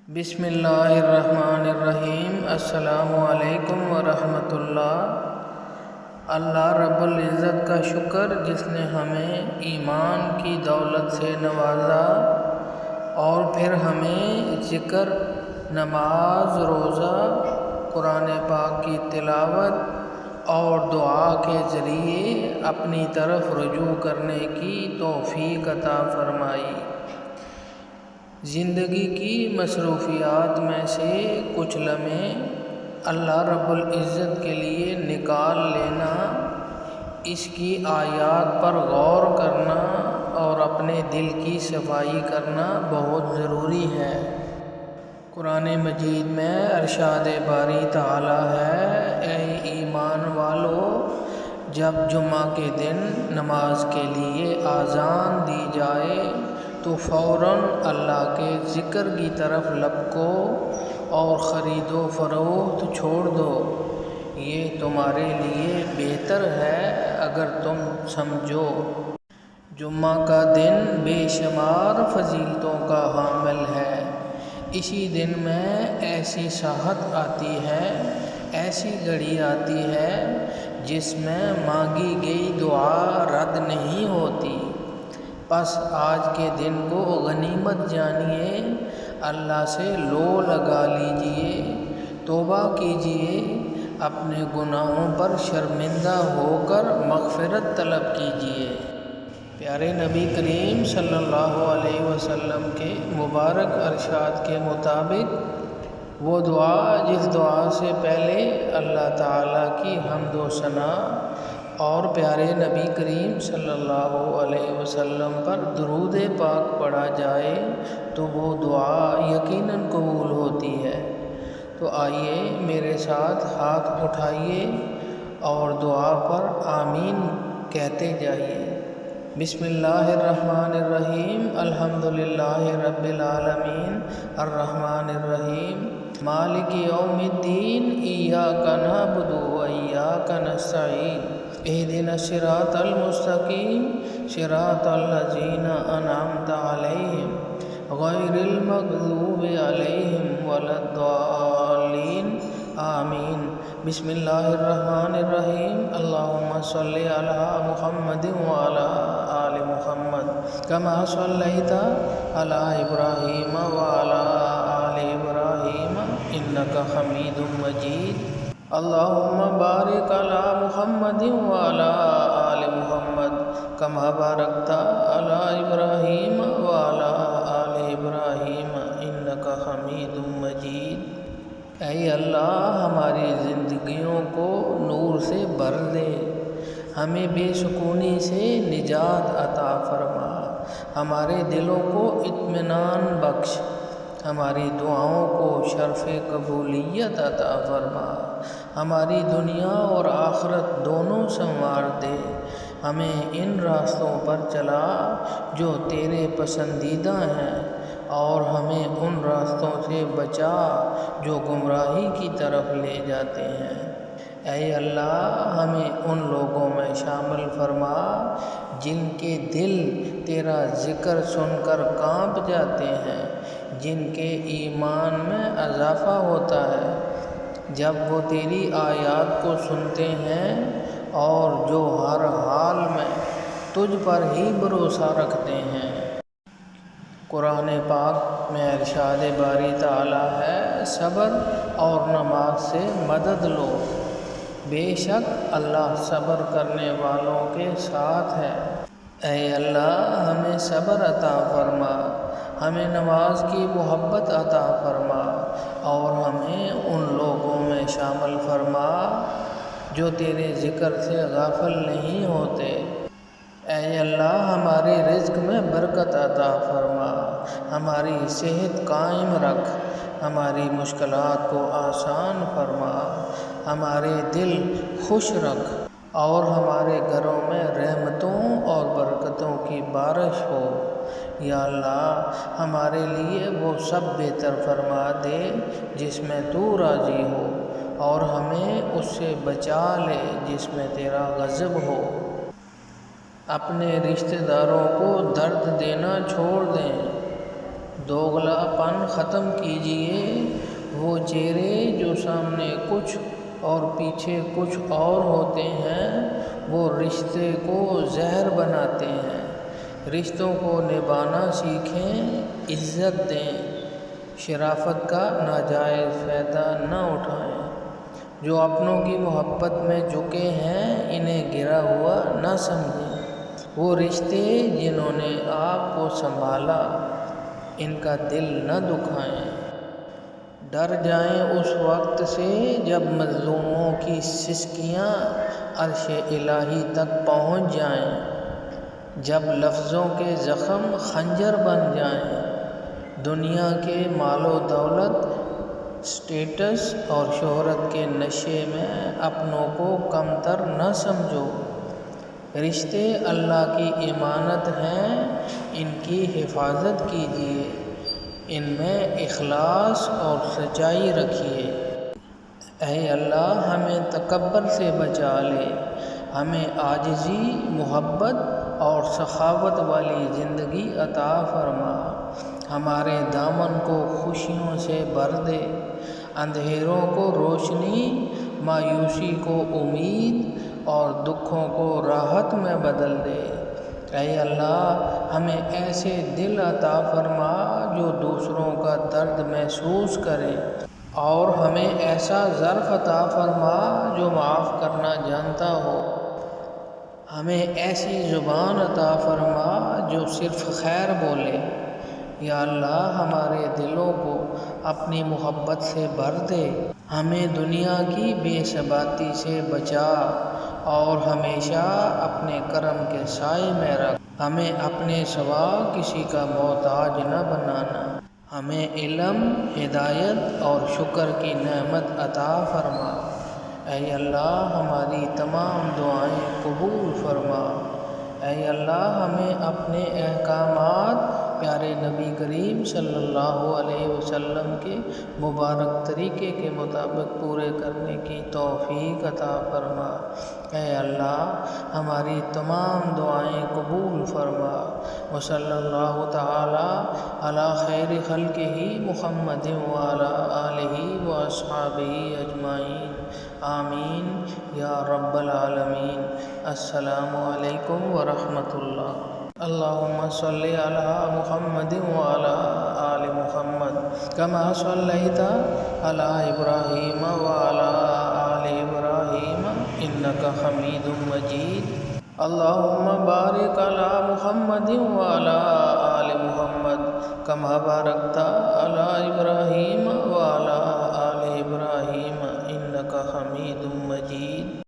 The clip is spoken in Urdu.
بسم اللہ الرحمن الرحیم۔ السلام علیکم ورحمۃ اللہ۔ اللہ رب العزت کا شکر جس نے ہمیں ایمان کی دولت سے نوازا اور پھر ہمیں ذکر، نماز، روزہ، قرآن پاک کی تلاوت اور دعا کے ذریعے اپنی طرف رجوع کرنے کی توفیق عطا فرمائی۔ زندگی کی مصروفیات میں سے کچھ لمحے اللہ رب العزت کے لیے نکال لینا، اس کی آیات پر غور کرنا اور اپنے دل کی صفائی کرنا بہت ضروری ہے۔ قرآن مجید میں ارشاد باری تعالی ہے، اے ایمان والو، جب جمعہ کے دن نماز کے لیے اذان دی جائے تو فوراً اللہ کے ذکر کی طرف لپکو اور خرید و فروخت چھوڑ دو، یہ تمہارے لیے بہتر ہے اگر تم سمجھو۔ جمعہ کا دن بے شمار فضیلتوں کا حامل ہے۔ اسی دن میں ایسی ساحت آتی ہے، ایسی گھڑی آتی ہے جس میں مانگی گئی دعا رد نہیں ہوتی۔ بس آج کے دن کو غنیمت جانیے، اللہ سے لو لگا لیجئے، توبہ کیجئے، اپنے گناہوں پر شرمندہ ہو کر مغفرت طلب کیجئے۔ پیارے نبی کریم صلی اللہ علیہ وسلم کے مبارک ارشاد کے مطابق وہ دعا جس دعا سے پہلے اللہ تعالیٰ کی حمد و ثنا اور پیارے نبی کریم صلی اللہ علیہ وسلم پر درود پاک پڑھا جائے تو وہ دعا یقیناً قبول ہوتی ہے۔ تو آئیے میرے ساتھ ہاتھ اٹھائیے اور دعا پر آمین کہتے جائیے۔ بسم اللہ الرحمن الرحیم۔ الحمدللہ رب العالمین، الرحمن الرحیم، مالک یوم الدین، ایاک نعبد و ایاک نستعین، اہدنا الصراط المستقیم، صراط الذین انعمت علیہم غیر المغضوب علیہم ولا الضالین، آمین۔ بسم اللہ الرحمن الرحیم۔ اللہم صلی علی محمد وعلی آل محمد کما صلیت علی ابراہیم وعلی آل ابراہیم انک حمید مجید۔ اللہم بارک علی محمد وعلی آل محمد کما بارکت علی ابراہیم وعلی آل ابراہیم انک حمید مجید۔ اے اللہ، ہماری زندگیوں کو نور سے بھر دے، ہمیں بے سکونی سے نجات عطا فرما، ہمارے دلوں کو اطمینان بخش، ہماری دعاؤں کو شرف قبولیت عطا فرما، ہماری دنیا اور آخرت دونوں سنوار دے، ہمیں ان راستوں پر چلا جو تیرے پسندیدہ ہیں اور ہمیں ان راستوں سے بچا جو گمراہی کی طرف لے جاتے ہیں۔ اے اللہ، ہمیں ان لوگوں میں شامل فرما جن کے دل تیرا ذکر سن کر کانپ جاتے ہیں، جن کے ایمان میں اضافہ ہوتا ہے جب وہ تیری آیات کو سنتے ہیں اور جو ہر حال میں تجھ پر ہی بھروسہ رکھتے ہیں۔ قرآن پاک میں ارشاد باری تعالی ہے، صبر اور نماز سے مدد لو، بے شک اللہ صبر کرنے والوں کے ساتھ ہے۔ اے اللہ، ہمیں صبر عطا فرما، ہمیں نماز کی محبت عطا فرما اور ہمیں ان لوگوں میں شامل فرما جو تیرے ذکر سے غافل نہیں ہوتے۔ اے اللہ، ہمارے رزق میں برکت عطا فرما، ہماری صحت قائم رکھ، ہماری مشکلات کو آسان فرما، ہمارے دل خوش رکھ اور ہمارے گھروں میں رحمتوں اور برکتوں کی بارش ہو۔ یا اللہ، ہمارے لیے وہ سب بہتر فرما دے جس میں تو راضی ہو، اور ہمیں اس سے بچا لے جس میں تیرا غضب ہو۔ اپنے رشتہ داروں کو درد دینا چھوڑ دیں، دوغلا پن ختم کیجئے، وہ چہرے جو سامنے کچھ اور پیچھے کچھ اور ہوتے ہیں وہ رشتے کو زہر بناتے ہیں۔ رشتوں کو نبھانا سیکھیں، عزت دیں، شرافت کا ناجائز فائدہ نہ اٹھائیں۔ جو اپنوں کی محبت میں جھکے ہیں انہیں گرا ہوا نہ سمجھیں۔ وہ رشتے جنہوں نے آپ کو سنبھالا ان کا دل نہ دکھائیں۔ ڈر جائیں اس وقت سے جب مظلوموں کی سسکیاں عرش الہی تک پہنچ جائیں، جب لفظوں کے زخم خنجر بن جائیں۔ دنیا کے مال و دولت، سٹیٹس اور شہرت کے نشے میں اپنوں کو کمتر نہ سمجھو۔ رشتے اللہ کی امانت ہیں، ان کی حفاظت کیجیے، ان میں اخلاص اور سچائی رکھیے۔ اے اللہ ہمیں تکبر سے بچا لے، ہمیں عاجزی، محبت اور سخاوت والی زندگی عطا فرما۔ ہمارے دامن کو خوشیوں سے بھر دے، اندھیروں کو روشنی، مایوسی کو امید اور دکھوں کو راحت میں بدل دے۔ اے اللہ ہمیں ایسے دل عطا فرما جو دوسروں کا درد محسوس کرے، اور ہمیں ایسا ظرف عطا فرما جو معاف کرنا جانتا ہو۔ ہمیں ایسی زبان عطا فرما جو صرف خیر بولے۔ یا اللہ ہمارے دلوں کو اپنی محبت سے بھر دے، ہمیں دنیا کی بے ثباتی سے بچا اور ہمیشہ اپنے کرم کے سائے میں رکھ۔ ہمیں اپنے سوا کسی کا محتاج نہ بنانا۔ ہمیں علم، ہدایت اور شکر کی نعمت عطا فرما۔ اے اللہ ہماری تمام دعائیں قبول فرما۔ اے اللہ ہمیں اپنے احکامات پیارے نبی کریم صلی اللہ علیہ وسلم کے مبارک طریقے کے مطابق پورے کرنے کی توفیق عطا فرما۔ اے اللہ ہماری تمام دعائیں قبول فرما۔ وصلی اللہ تعالی علی خیر خلقہ محمد وعلی آلہ واصحابہ اجمعین، آمین یا رب العالمین۔ السلام علیکم ورحمۃ اللہ۔ اللہم صلی علی محمد وعلی آل محمد کما صلیت علی ابراہیم وعلی آل ابراہیم انک حمید مجید۔ اللہم بارک علی محمد وعلی آل محمد کما بارکت علی ابراہیم وعلی آل ابراہیم انک حمید مجید۔